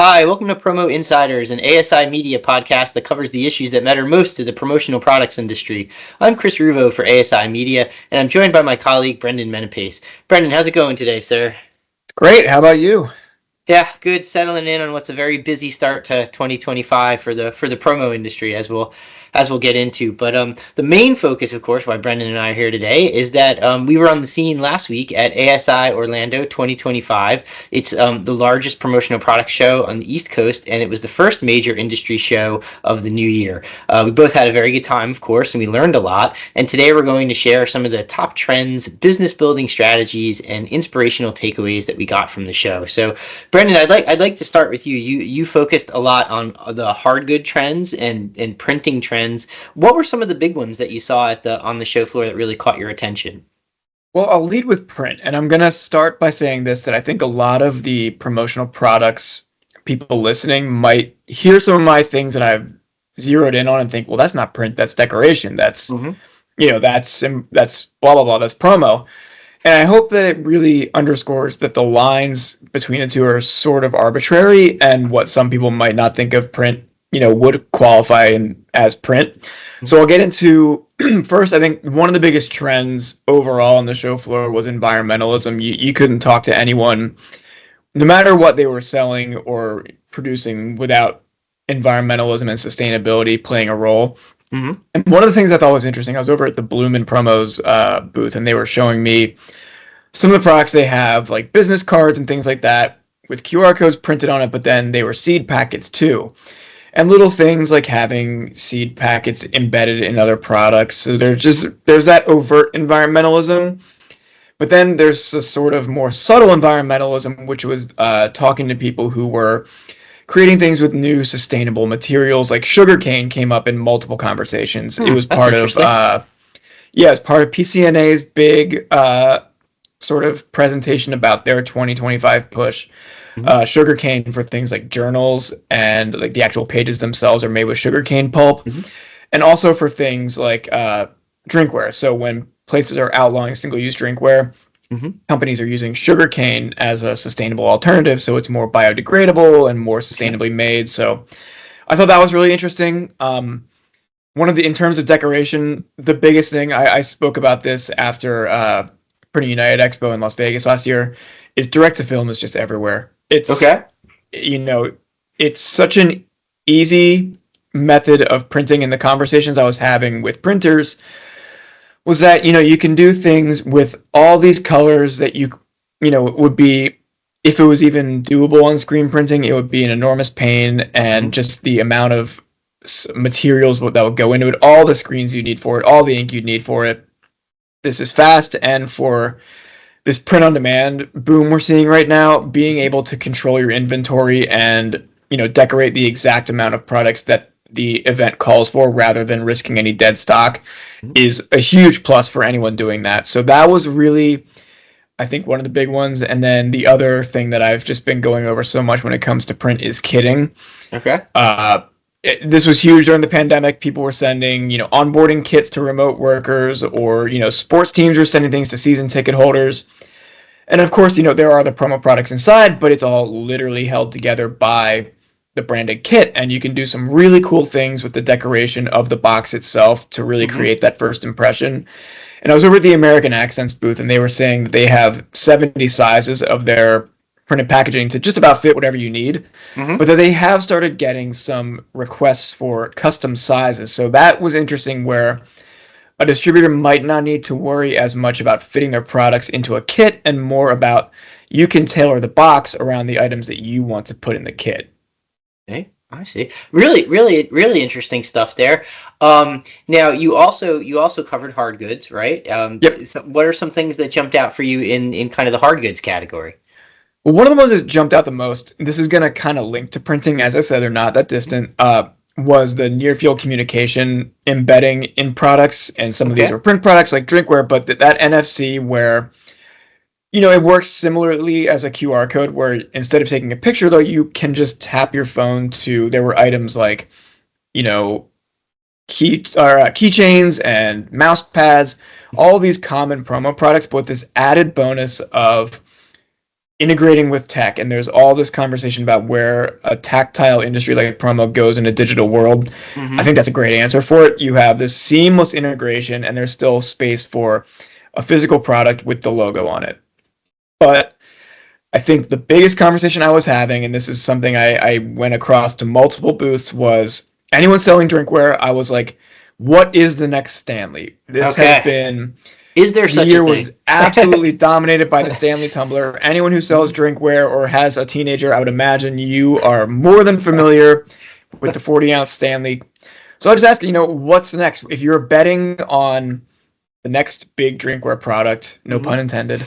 Hi, welcome to Promo Insiders, an ASI media podcast that covers the issues that matter most to the promotional products industry. I'm Chris Ruvo for ASI Media, and I'm joined by my colleague Brendan Menapace. Brendan, how's it going today, sir? Great. How about you? Yeah, good. Settling in on what's a very busy start to 2025 for the promo industry, as we'll get into. But the main focus, of course, why Brendan and I are here today is that we were on the scene last week at ASI Orlando 2025. It's the largest promotional product show on the East Coast, and it was the first major industry show of the new year. We both had a very good time, of course, and we learned a lot. And today we're going to share some of the top trends, business building strategies, and inspirational takeaways that we got from the show. So, Brendan, I'd like to start with you. You focused a lot on the hard good trends and printing trends. What were some of the big ones that you saw on the show floor that really caught your attention? Well, I'll lead with print, and I'm going to start by saying this, that I think a lot of the promotional products people listening might hear some of my things that I've zeroed in on and think, well, that's not print, that's decoration, that's, Mm-hmm. that's blah, blah, blah, that's promo. And I hope that it really underscores that the lines between the two are sort of arbitrary, and what some people might not think of print, would qualify as print. So I'll get into first. I think one of the biggest trends overall on the show floor was environmentalism. You couldn't talk to anyone, no matter what they were selling or producing, without environmentalism and sustainability playing a role. Mm-hmm. And one of the things I thought was interesting, I was over at the Bloom and Promos booth, and they were showing me some of the products they have, like business cards and things like that, with QR codes printed on it, but then they were seed packets too. And little things like having seed packets embedded in other products. So there's that overt environmentalism, but then there's a sort of more subtle environmentalism, which was talking to people who were creating things with new sustainable materials. Like sugarcane came up in multiple conversations. It was part of it's part of PCNA's big sort of presentation about their 2025 push. Sugarcane for things like journals, and like the actual pages themselves are made with sugarcane pulp, and also for things like drinkware. So when places are outlawing single-use drinkware, companies are using sugarcane as a sustainable alternative, so it's more biodegradable and more sustainably made. So I thought that was really interesting. In terms of decoration, the biggest thing, I spoke about this after Printing United Expo in Las Vegas last year, is direct-to-film is just everywhere. It's Okay. It's such an easy method of printing, and the conversations I was having with printers was that, you can do things with all these colors that would be, if it was even doable on screen printing, it would be an enormous pain, and just the amount of materials that would go into it, all the screens you need for it, all the ink you'd need for it. This is fast, and for this print on demand boom we're seeing right now, being able to control your inventory and, decorate the exact amount of products that the event calls for rather than risking any dead stock is a huge plus for anyone doing that. So that was really, I think, one of the big ones. And then the other thing that I've just been going over so much when it comes to print is kitting. Okay. This was huge during the pandemic. People were sending, onboarding kits to remote workers, or, sports teams were sending things to season ticket holders. And of course, there are the promo products inside, but it's all literally held together by the branded kit. And you can do some really cool things with the decoration of the box itself to really create that first impression. And I was over at the American Accents booth, and they were saying that they have 70 sizes of their printed packaging to just about fit whatever you need, but that they have started getting some requests for custom sizes. So that was interesting, where a distributor might not need to worry as much about fitting their products into a kit, and more about, you can tailor the box around the items that you want to put in the kit. Okay, I see. Really, really, really interesting stuff there. Now you also covered hard goods, right? Yep. So what are some things that jumped out for you in kind of the hard goods category? Well, one of the ones that jumped out the most, this is going to kind of link to printing, as I said, they're not that distant, was the near-field communication embedding in products. And some of these were print products like drinkware, but that NFC where, it works similarly as a QR code, where instead of taking a picture, though, you can just tap your phone to, there were items like, keychains and mouse pads, all these common promo products, but with this added bonus of integrating with tech, and there's all this conversation about where a tactile industry like promo goes in a digital world. I think that's a great answer for it. You have this seamless integration, and there's still space for a physical product with the logo on it. But I think the biggest conversation I was having, and this is something I went across to multiple booths, was anyone selling drinkware. I was like, what is the next Stanley? This has been... Is there such a thing? The year was absolutely dominated by the Stanley tumbler. Anyone who sells drinkware or has a teenager, I would imagine you are more than familiar with the 40-ounce Stanley. So I was asking, what's next? If you're betting on the next big drinkware product, no pun intended,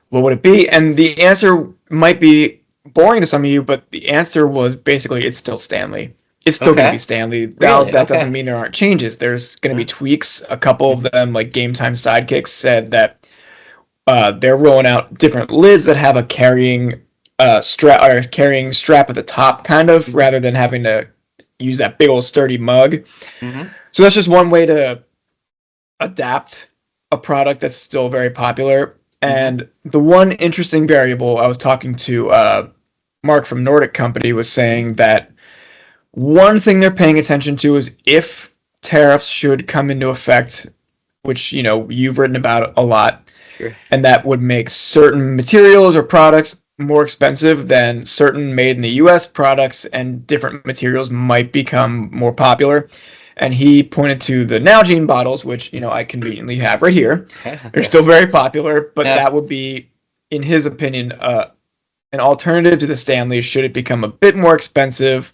what would it be? And the answer might be boring to some of you, but the answer was basically it's still Stanley. It's still going to be Stanley. Now, that doesn't mean there aren't changes. There's going to be tweaks. A couple of them, like Game Time Sidekicks, said that they're rolling out different lids that have a carrying strap at the top, kind of, rather than having to use that big old sturdy mug. So that's just one way to adapt a product that's still very popular. And the one interesting variable, I was talking to Mark from Nordic Company, was saying that one thing they're paying attention to is if tariffs should come into effect, which, you've written about a lot, and that would make certain materials or products more expensive, then certain made in the U.S. products and different materials might become more popular. And he pointed to the Nalgene bottles, which, I conveniently have right here. They're still very popular, but that would be, in his opinion, an alternative to the Stanley should it become a bit more expensive.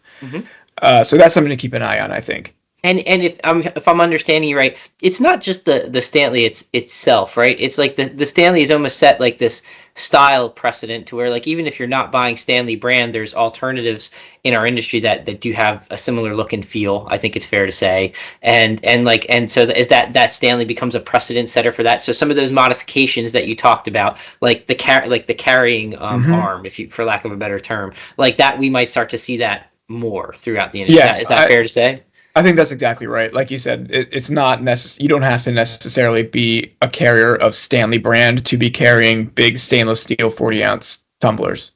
So that's something to keep an eye on, I think. And if I'm understanding you right, it's not just the Stanley itself, right? It's like the Stanley is almost set like this style precedent to where, like, even if you're not buying Stanley brand, there's alternatives in our industry that do have a similar look and feel. I think it's fair to say, and so is that Stanley becomes a precedent setter for that. So some of those modifications that you talked about, like the carrying arm, for lack of a better term, like that, we might start to see that more throughout the industry. Is that fair to say? I think that's exactly right. Like you said, it's not necessary. You don't have to necessarily be a carrier of Stanley brand to be carrying big stainless steel 40-ounce tumblers.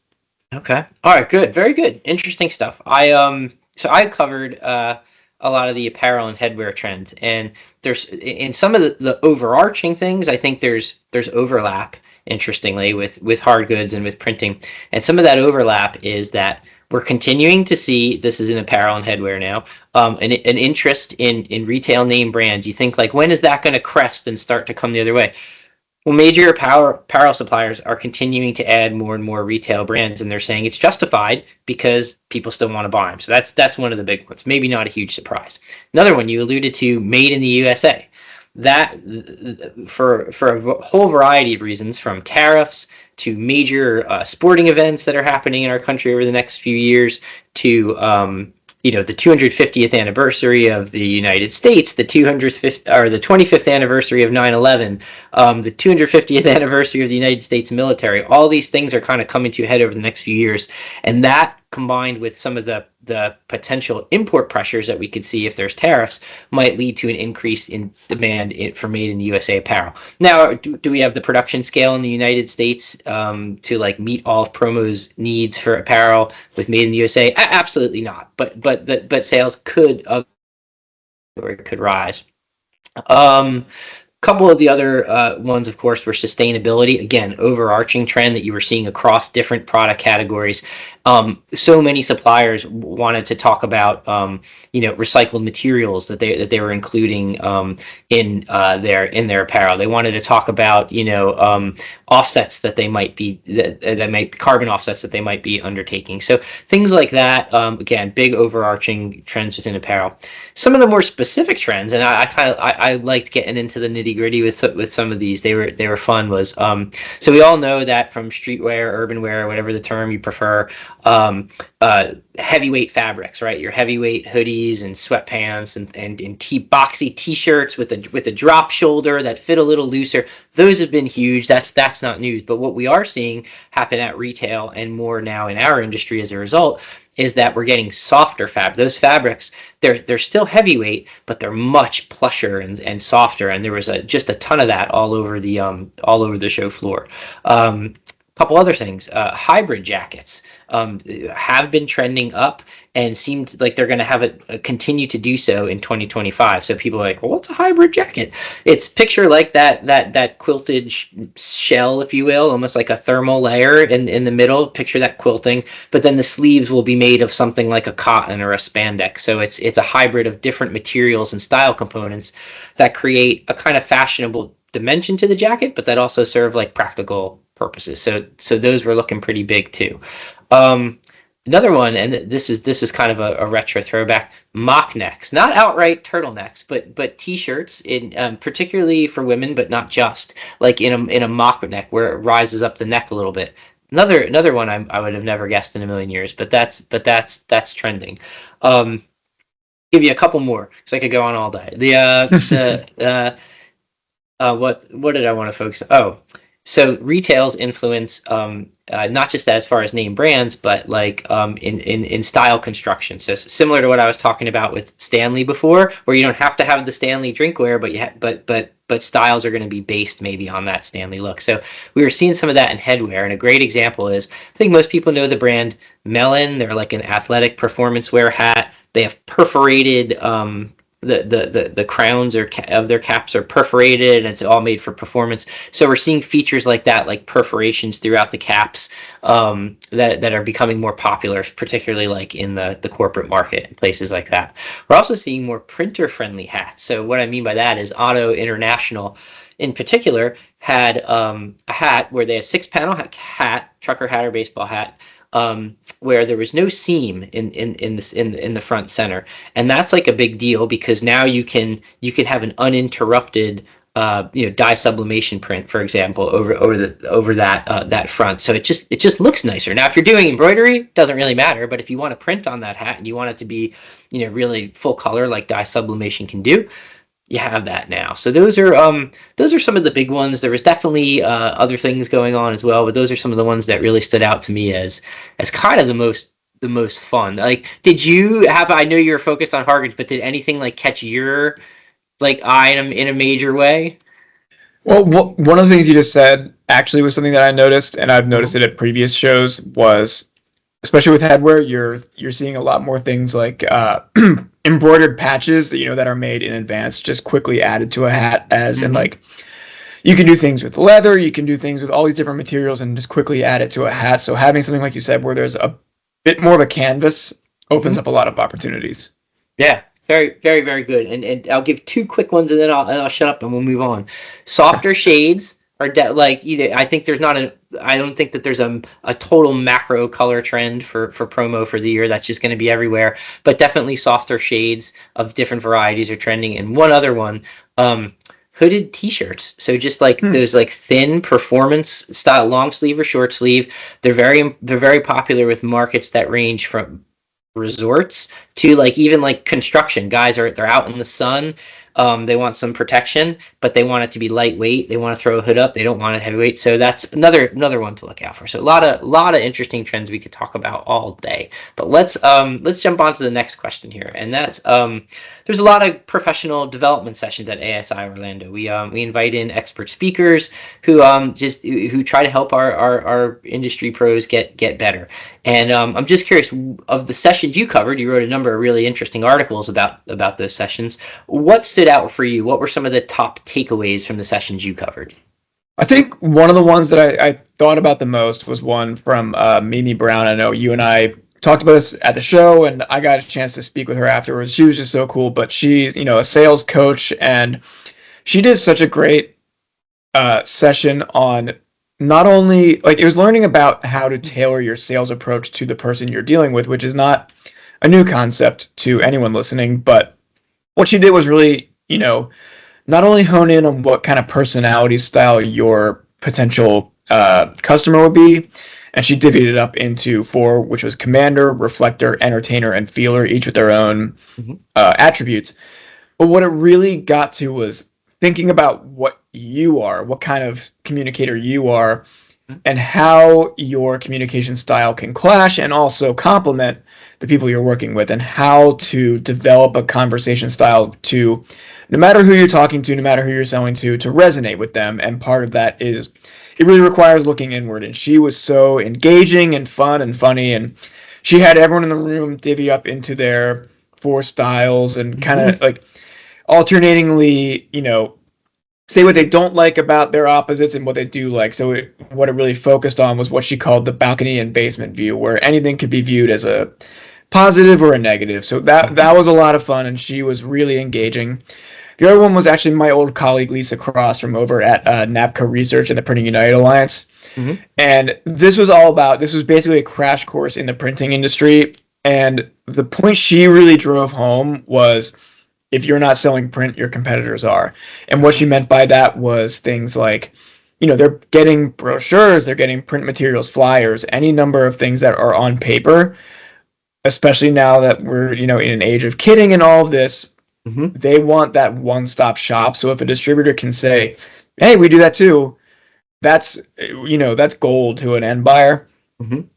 Okay. All right. Good. Very good. Interesting stuff. So I covered a lot of the apparel and headwear trends, and there's in some of the overarching things, I think there's overlap, interestingly, with hard goods and with printing, and some of that overlap is that we're continuing to see, this is in apparel and headwear now, an interest in retail name brands. You think, like, when is that going to crest and start to come the other way? Well, major apparel suppliers are continuing to add more and more retail brands, and they're saying it's justified because people still want to buy them. So that's one of the big ones. Maybe not a huge surprise. Another one you alluded to, made in the USA. That, for a whole variety of reasons, from tariffs to major sporting events that are happening in our country over the next few years, to the 250th anniversary of the United States, the 25th anniversary of 9/11, the 250th anniversary of the United States military. All these things are kind of coming to a head over the next few years, and that, combined with some of the potential import pressures that we could see if there's tariffs, might lead to an increase in demand for made in the USA apparel. Now, do we have the production scale in the United States to like meet all of Promo's needs for apparel with made in the USA? Absolutely not. But sales could rise. Couple of the other ones, of course, were sustainability. Again, overarching trend that you were seeing across different product categories. So many suppliers wanted to talk about, recycled materials that they were including in their apparel. They wanted to talk about, offsets that they might be that might be carbon offsets that they might be undertaking. So things like that. Again, big overarching trends within apparel. Some of the more specific trends, and I liked getting into the nitty gritty with some of these. They were fun. Was so we all know that from streetwear, urban wear, whatever the term you prefer, heavyweight fabrics, right? Your heavyweight hoodies and sweatpants and boxy t-shirts with a drop shoulder that fit a little looser. Those have been huge. That's not news. But what we are seeing happen at retail and more now in our industry as a result is that we're getting softer those fabrics, they're still heavyweight, but they're much plusher and softer. And there was just a ton of that all over the show floor. couple other things. Hybrid jackets have been trending up and seemed like they're going to have a continue to do so in 2025. So people are like, well, what's a hybrid jacket? It's picture like that quilted shell, if you will, almost like a thermal layer in the middle. Picture that quilting, but then the sleeves will be made of something like a cotton or a spandex. So it's a hybrid of different materials and style components that create a kind of fashionable dimension to the jacket, but that also serve like practical purposes. So those were looking pretty big too. Another one, and this is kind of a retro throwback, mock necks, not outright turtlenecks, but t-shirts in particularly for women, but not just, like in a mock neck where it rises up the neck a little bit. Another one I would have never guessed in a million years, but that's trending. Give you a couple more because I could go on all day. What did I want to focus on? Oh, so retail's influence, not just as far as name brands, but like in style construction. So similar to what I was talking about with Stanley before, where you don't have to have the Stanley drinkware, but styles are going to be based maybe on that Stanley look. So we were seeing some of that in headwear, and a great example is, I think most people know the brand Melon. They're like an athletic performance wear hat. They have perforated the crowns of their caps are perforated, and it's all made for performance. So we're seeing features like that, like perforations throughout the caps, that are becoming more popular, particularly like in the corporate market and places like that. We're also seeing more printer friendly hats. So what I mean by that is Auto International in particular had a hat where they had a 6-panel hat, trucker hat or baseball hat, where there was no seam in the front center, and that's like a big deal because now you can have an uninterrupted dye sublimation print, for example, over that front. So it just looks nicer. Now, if you're doing embroidery, it doesn't really matter, but if you want to print on that hat and you want it to be really full color like dye sublimation can do, you have that now. So those are some of the big ones. There was definitely other things going on as well, but those are some of the ones that really stood out to me as kind of the most fun. Like, did you have? I know you were focused on hard goods, but did anything like catch your eye in a major way? Well, one of the things you just said actually was something that I noticed, and I've noticed it at previous shows, was especially with headwear, you're seeing a lot more things like embroidered patches that are made in advance, just quickly added to a hat, and like you can do things with leather, you can do things with all these different materials and just quickly add it to a hat. So having something like you said where there's a bit more of a canvas opens up a lot of opportunities. Yeah. Very, very, very good. And I'll give two quick ones and then I'll shut up and we'll move on. Softer shades are I think there's not I don't think that there's a total macro color trend for promo for the year. That's just going to be everywhere. But definitely softer shades of different varieties are trending. And one other one, hooded t-shirts. So just like those like thin performance style long sleeve or short sleeve. They're very popular with markets that range from resorts to like even like construction. Guys they're out in the sun, they want some protection, but they want it to be lightweight. They want to throw a hood up, they don't want it heavyweight. So that's another one to look out for. So a lot of interesting trends we could talk about all day, but let's jump on to the next question here, and that's there's a lot of professional development sessions at ASI Orlando. We invite in expert speakers who try to help our industry pros get better. And I'm just curious, of the sessions you covered, you wrote a number of really interesting articles about those sessions. What stood out for you? What were some of the top takeaways from the sessions you covered? I think one of the ones that I thought about the most was one from Mimi Brown. I know you and I talked about this at the show, and I got a chance to speak with her afterwards. She was just so cool, but she's a sales coach, and she did such a great session on not only like it was learning about how to tailor your sales approach to the person you're dealing with, which is not a new concept to anyone listening, but what she did was really, not only hone in on what kind of personality style your potential customer would be, and she divvied it up into 4, which was commander, reflector, entertainer, and feeler, each with their own attributes. But what it really got to was thinking about what you are, what kind of communicator you are, and how your communication style can clash and also complement the people you're working with, and how to develop a conversation style to, no matter who you're talking to, no matter who you're selling to resonate with them. And part of that is it really requires looking inward. And she was so engaging and fun and funny, and she had everyone in the room divvy up into their 4 styles and kind of like alternatingly, say what they don't like about their opposites and what they do like. So what it really focused on was what she called the balcony and basement view, where anything could be viewed as a positive or a negative. So that was a lot of fun, and she was really engaging. The other one was actually my old colleague Lisa Cross from over at NAPCO Research and the Printing United Alliance. And this was basically a crash course in the printing industry. And the point she really drove home was, if you're not selling print, your competitors are. And what she meant by that was things like, they're getting brochures, they're getting print materials, flyers, any number of things that are on paper, especially now that we're, in an age of kitting and all of this. They want that one-stop shop. So if a distributor can say, hey, we do that too, that's gold to an end buyer.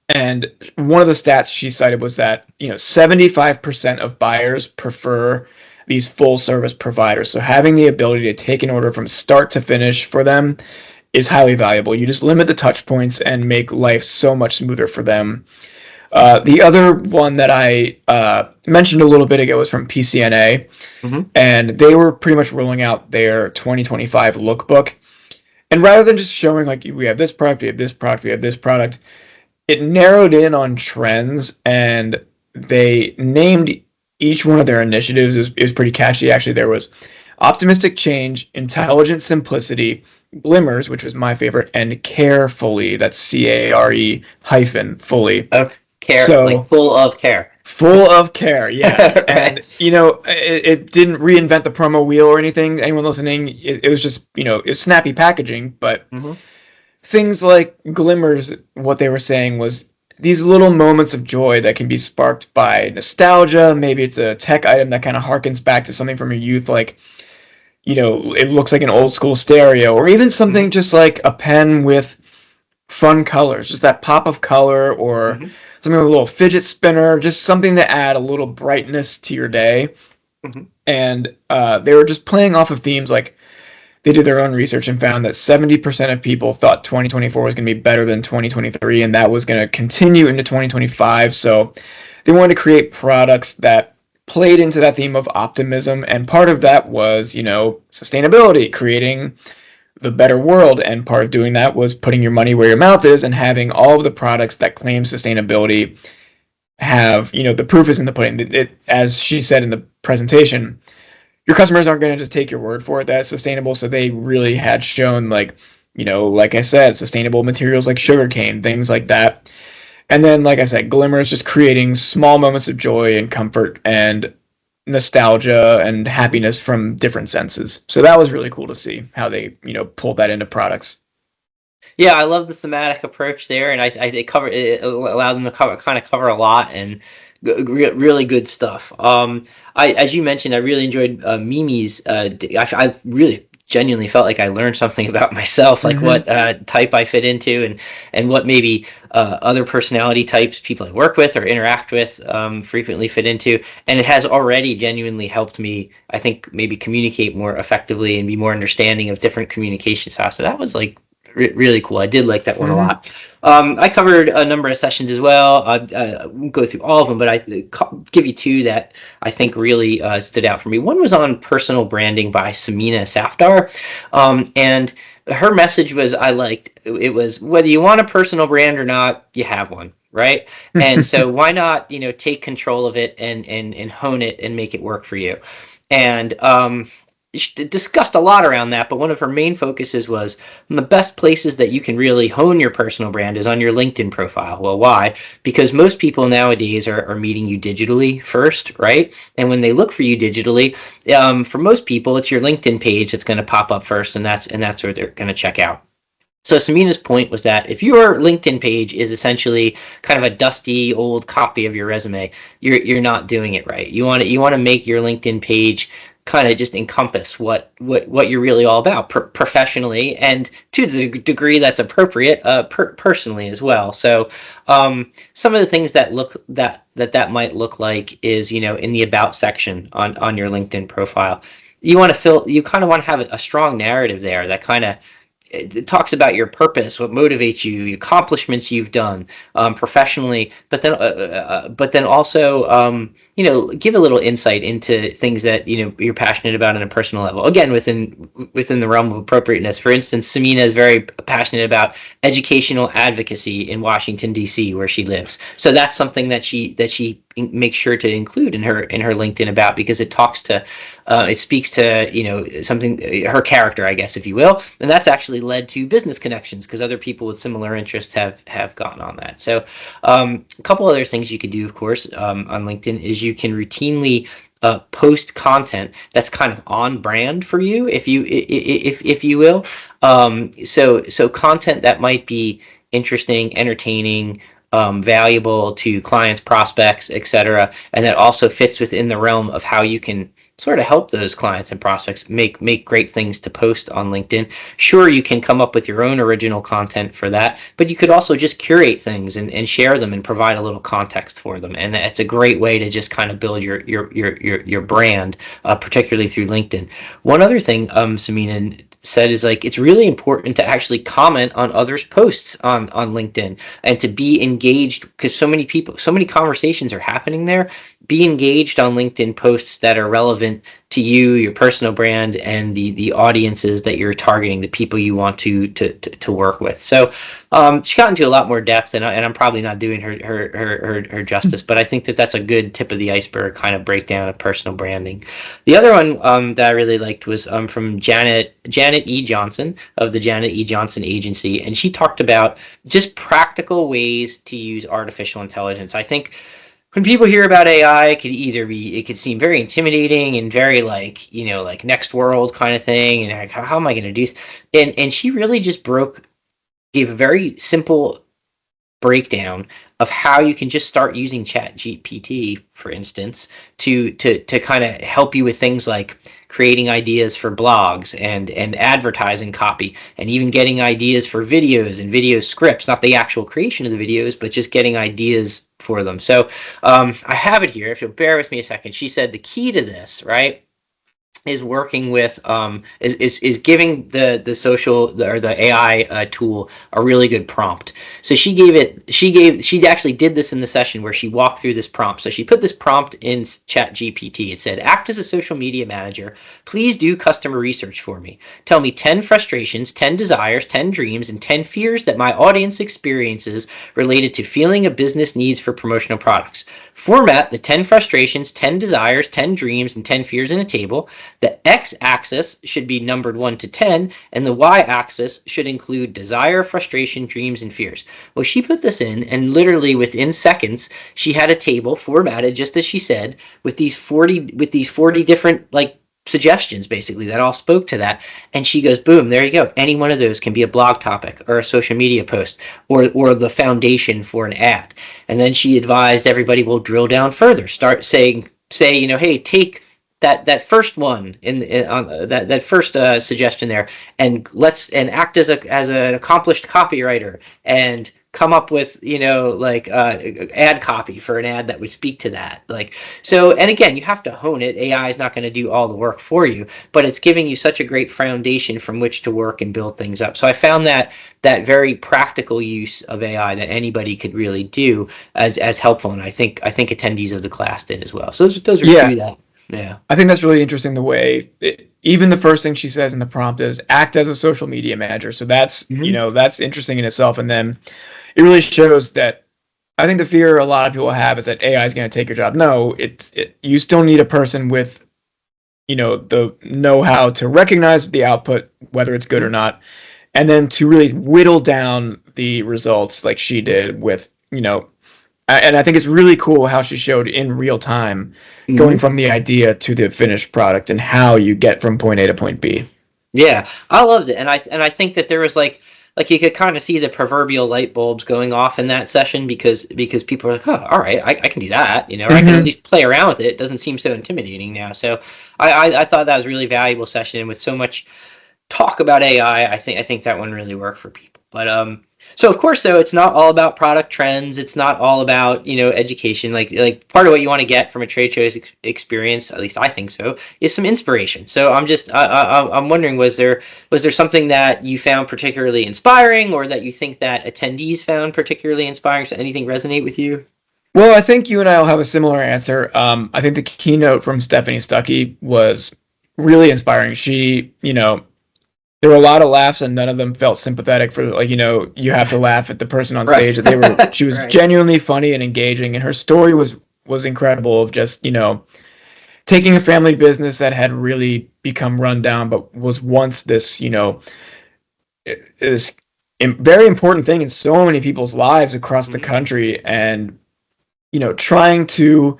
And one of the stats she cited was that, 75% of buyers prefer these full service providers. So having the ability to take an order from start to finish for them is highly valuable. You just limit the touch points and make life so much smoother for them. The other one that I mentioned a little bit ago was from PCNA, and they were pretty much rolling out their 2025 lookbook. And rather than just showing like, we have this product, we have this product, we have this product, it narrowed in on trends, and they named each one of their initiatives. It was pretty catchy, actually. There was optimistic change, intelligent simplicity, glimmers, which was my favorite, and carefully. That's CARE hyphen fully. Care, so, like full of care. Full of care, yeah. And, it didn't reinvent the promo wheel or anything. Anyone listening, it was just, it's snappy packaging. But things like glimmers, what they were saying was these little moments of joy that can be sparked by nostalgia. Maybe it's a tech item that kind of harkens back to something from your youth, like, it looks like an old school stereo, or even something just like a pen with fun colors, just that pop of color, or something with a little fidget spinner, just something to add a little brightness to your day. And they were just playing off of themes. Like, they did their own research and found that 70% of people thought 2024 was going to be better than 2023, and that was going to continue into 2025. So they wanted to create products that played into that theme of optimism, and part of that was, sustainability, creating the better world, and part of doing that was putting your money where your mouth is and having all of the products that claim sustainability have, the proof is in the pudding. As she said in the presentation, your customers aren't going to just take your word for it that it's sustainable. So they really had shown, like I said, sustainable materials like sugarcane, things like that. And then, like I said, glimmers, just creating small moments of joy and comfort and nostalgia and happiness from different senses. So that was really cool to see how they, pulled that into products. Yeah, I love the thematic approach there, and it allowed them to cover a lot, and really good stuff. As you mentioned, I really enjoyed Mimi's. I really genuinely felt like I learned something about myself, like what type I fit into, and what maybe other personality types people I work with or interact with frequently fit into. And it has already genuinely helped me, I think, maybe communicate more effectively and be more understanding of different communication styles. So that was like really cool. I did like that one a lot. I covered a number of sessions as well. I won't go through all of them, but I give you 2 that I think really stood out for me. One was on personal branding by Samina Safdar, and her message was, it was, whether you want a personal brand or not, you have one, right? And so why not, take control of it and hone it and make it work for you. And discussed a lot around that, but one of her main focuses was the best places that you can really hone your personal brand is on your LinkedIn profile. Well, why? Because most people nowadays are meeting you digitally first, right? And when they look for you digitally, for most people, it's your LinkedIn page that's going to pop up first, and that's where they're going to check out. So Samina's point was that if your LinkedIn page is essentially kind of a dusty old copy of your resume, you're not doing it right. You want to make your LinkedIn page kind of just encompass what you're really all about professionally, and to the degree that's appropriate personally as well. So some of the things that might look like is, in the about section on your LinkedIn profile, you kind of want to have a strong narrative there that kind of it talks about your purpose, what motivates you, the accomplishments you've done professionally, but then also give a little insight into things that you're passionate about on a personal level. Again, within the realm of appropriateness. For instance, Samina is very passionate about educational advocacy in Washington D.C., where she lives. So that's something that she makes sure to include in her LinkedIn about, because it speaks to something, her character, I guess, if you will, and that's actually led to business connections because other people with similar interests have gotten on that. So a couple other things you could do, of course, on LinkedIn is you can routinely post content that's kind of on brand for you, if you will. So content that might be interesting, entertaining, valuable to clients, prospects, etc., and that also fits within the realm of how you can sort of help those clients and prospects make great things to post on LinkedIn. Sure, you can come up with your own original content for that, but you could also just curate things and share them and provide a little context for them. And it's a great way to just kind of build your brand, particularly through LinkedIn. One other thing Samina said is, like, it's really important to actually comment on others' posts on LinkedIn and to be engaged, because so many conversations are happening there. Be engaged on LinkedIn posts that are relevant to you, your personal brand, and the audiences that you're targeting, the people you want to work with. So she got into a lot more depth, and I'm probably not doing her justice, but I think that's a good tip of the iceberg kind of breakdown of personal branding. The other one that I really liked was from Janet E. Johnson of the Janet E. Johnson Agency, and she talked about just practical ways to use artificial intelligence. I think when people hear about AI, it could seem very intimidating and very like next world kind of thing, and like, how am I going to do this? And she really just gave a very simple breakdown of how you can just start using ChatGPT, for instance, to kind of help you with things like creating ideas for blogs and advertising copy, and even getting ideas for videos and video scripts, not the actual creation of the videos, but just getting ideas for them. So I have it here. If you'll bear with me a second. She said the key to this, right, is working with is giving the social or the AI tool a really good prompt. So she actually did this in the session where she walked through this prompt. So she put this prompt in ChatGPT. It said, act as a social media manager. Please do customer research for me. Tell me 10 frustrations, 10 desires, 10 dreams, and 10 fears that my audience experiences related to feeling a business needs for promotional products. Format the 10 frustrations, 10 desires, 10 dreams, and 10 fears in a table. The x-axis should be numbered 1 to 10, and the y-axis should include desire, frustration, dreams, and fears. Well, she put this in, and literally within seconds, she had a table formatted just as she said, with these 40 different suggestions, basically, that all spoke to that. And she goes, boom, there you go. Any one of those can be a blog topic or a social media post or the foundation for an ad. And then she advised everybody will drill down further. Say, hey, take that first one that first suggestion there, and act as an accomplished copywriter and come up with ad copy for an ad that would speak to that. And again, you have to hone it. AI is not going to do all the work for you, but it's giving you such a great foundation from which to work and build things up. So I found that very practical use of AI that anybody could really do as helpful, and I think attendees of the class did as well. So those are two that. Yeah, I think that's really interesting. The way even the first thing she says in the prompt is act as a social media manager. So that's that's interesting in itself. And then it really shows that I think the fear a lot of people have is that AI is going to take your job. No, you still need a person with the know-how to recognize the output, whether it's good or not, and then to really whittle down the results like she did with and I think it's really cool how she showed in real time going from the idea to the finished product and how you get from point A to point B. Yeah, I loved it, and I think that there was like you could kind of see the proverbial light bulbs going off in that session because people are like, oh, all right, I can do that, or I can at least play around with it. It doesn't seem so intimidating now. So I thought that was a really valuable session, and with so much talk about AI, I think that one really worked for people. But So of course, though, it's not all about product trends. It's not all about education. Like part of what you want to get from a trade show experience, at least I think so, is some inspiration. So I'm wondering, was there something that you found particularly inspiring, or that you think that attendees found particularly inspiring? So anything resonate with you? Well, I think you and I will have a similar answer. I think the keynote from Stephanie Stuckey was really inspiring. She, there were a lot of laughs and none of them felt sympathetic for, like, you have to laugh at the person on Right. stage. She was Right. genuinely funny and engaging, and her story was incredible of just, taking a family business that had really become run down, but was once this, this very important thing in so many people's lives across the Mhm. country, and trying to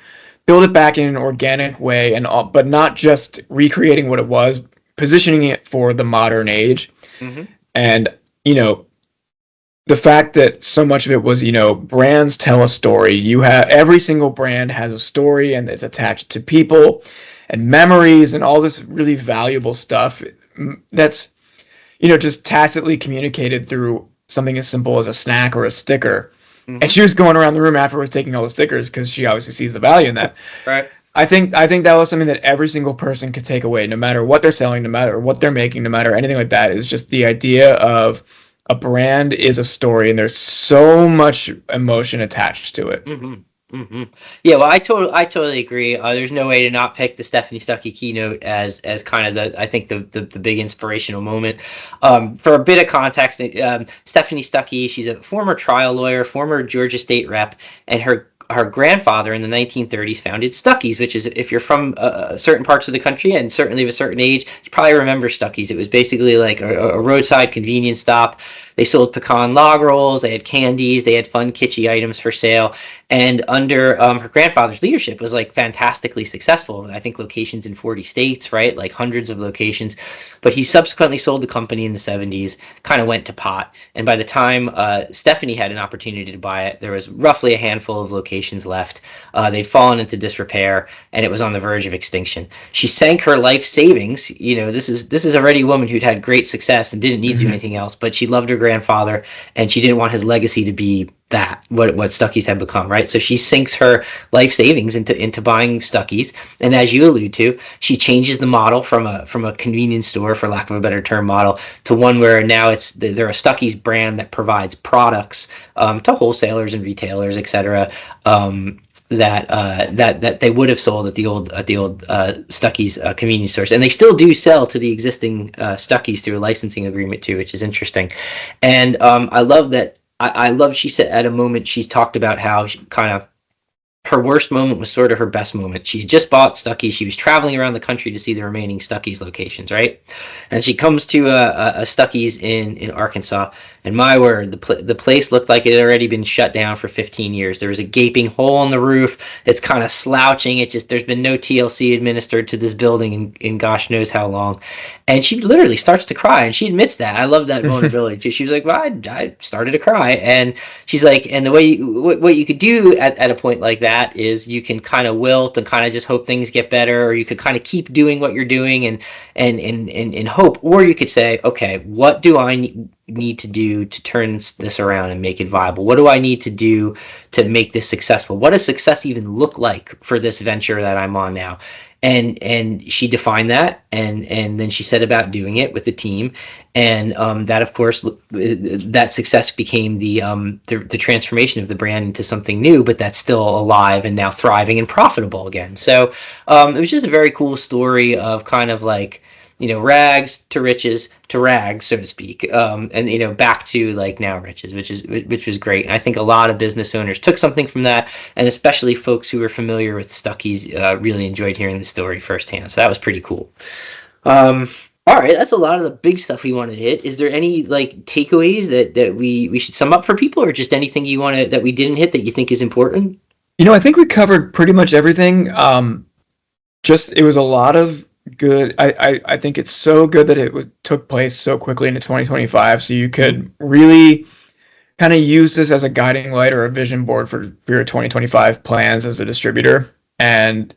build it back in an organic way, and all, but not just recreating what it was, positioning it for the modern age. Mhm. And the fact that so much of it was, brands tell a story. You have every single brand has a story, and it's attached to people and memories and all this really valuable stuff that's just tacitly communicated through something as simple as a snack or a sticker. And Mhm. she was going around the room afterwards taking all the stickers because she obviously sees the value in that. Right. I think that was something that every single person could take away, no matter what they're selling, no matter what they're making, no matter anything like that, is just the idea of a brand is a story, and there's so much emotion attached to it. Hmm. Hmm. Yeah, well, I totally agree. There's no way to not pick the Stephanie Stuckey keynote as kind of I think the big inspirational moment. For a bit of context, Stephanie Stuckey, she's a former trial lawyer, former Georgia state rep, and her grandfather in the 1930s founded Stuckey's, which is, if you're from certain parts of the country and certainly of a certain age, you probably remember Stuckey's. It was basically like a roadside convenience stop. They sold pecan log rolls, they had candies, they had fun kitschy items for sale, and under her grandfather's leadership was like fantastically successful. I think locations in 40 states, right? Like hundreds of locations. But he subsequently sold the company in the 70s, kind of went to pot. And by the time Stephanie had an opportunity to buy it, there was roughly a handful of locations left. They'd fallen into disrepair, and it was on the verge of extinction. She sank her life savings. This is already a woman who'd had great success and didn't need to do Mm-hmm. anything else, but she loved her grandfather, and she didn't want his legacy to be that what Stuckey's had become, right? So she sinks her life savings into buying Stuckey's, and as you allude to, she changes the model from a convenience store, for lack of a better term, model to one where now they're a Stuckey's brand that provides products to wholesalers and retailers, etc. That they would have sold at the old Stuckey's convenience stores, and they still do sell to the existing Stuckey's through a licensing agreement too, which is interesting. And I love that. I love, she said at a moment she's talked about how she kind of, her worst moment was sort of her best moment. She had just bought Stuckey's. She was traveling around the country to see the remaining Stuckey's locations, right? And she comes to a Stuckey's in Arkansas, and my word, the place looked like it had already been shut down for 15 years. There was a gaping hole in the roof. It's kind of slouching. There's been no TLC administered to this building in gosh knows how long. And she literally starts to cry, and she admits that. I love that vulnerability. She was like, well, I started to cry. And she's like, and the way what you could do at a point like that is you can kind of wilt and kind of just hope things get better, or you could kind of keep doing what you're doing and hope, or you could say, okay, what do I need to do to turn this around and make it viable? What do I need to do to make this successful? What does success even look like for this venture that I'm on now? And she defined that, and then she set about doing it with the team, and that, of course, that success became the transformation of the brand into something new, but that's still alive and now thriving and profitable again. So it was just a very cool story of kind of like, rags to riches to rags, so to speak, and back to like now riches, which was great. And I think a lot of business owners took something from that, and especially folks who were familiar with Stuckey's really enjoyed hearing the story firsthand. So that was pretty cool. All right, that's a lot of the big stuff we wanted to hit. Is there any like takeaways that we should sum up for people, or just anything you want to that we didn't hit that you think is important? I think we covered pretty much everything. Just it was a lot of good. I think it's so good that took place so quickly into 2025, so you could really kind of use this as a guiding light or a vision board for your 2025 plans as a distributor, and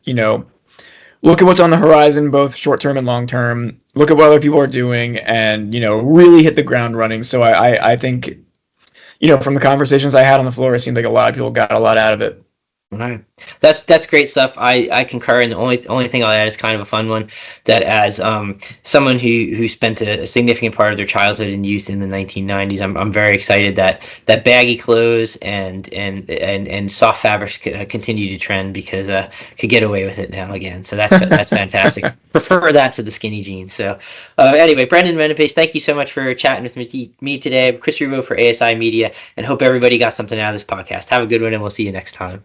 look at what's on the horizon, both short term and long term. Look at what other people are doing, and really hit the ground running. So I think from the conversations I had on the floor, it seemed like a lot of people got a lot out of it. Right. That's great stuff. I concur, and the only thing I'll add is kind of a fun one, that as someone who spent a significant part of their childhood and youth in the 1990s, I'm very excited that baggy clothes and soft fabrics continue to trend, because could get away with it now again. So that's fantastic. Prefer that to the skinny jeans. So anyway, Brendan Menapace, thank you so much for chatting with me today. Chris Ruvo for ASI Media, and hope everybody got something out of this podcast. Have a good one, and we'll see you next time.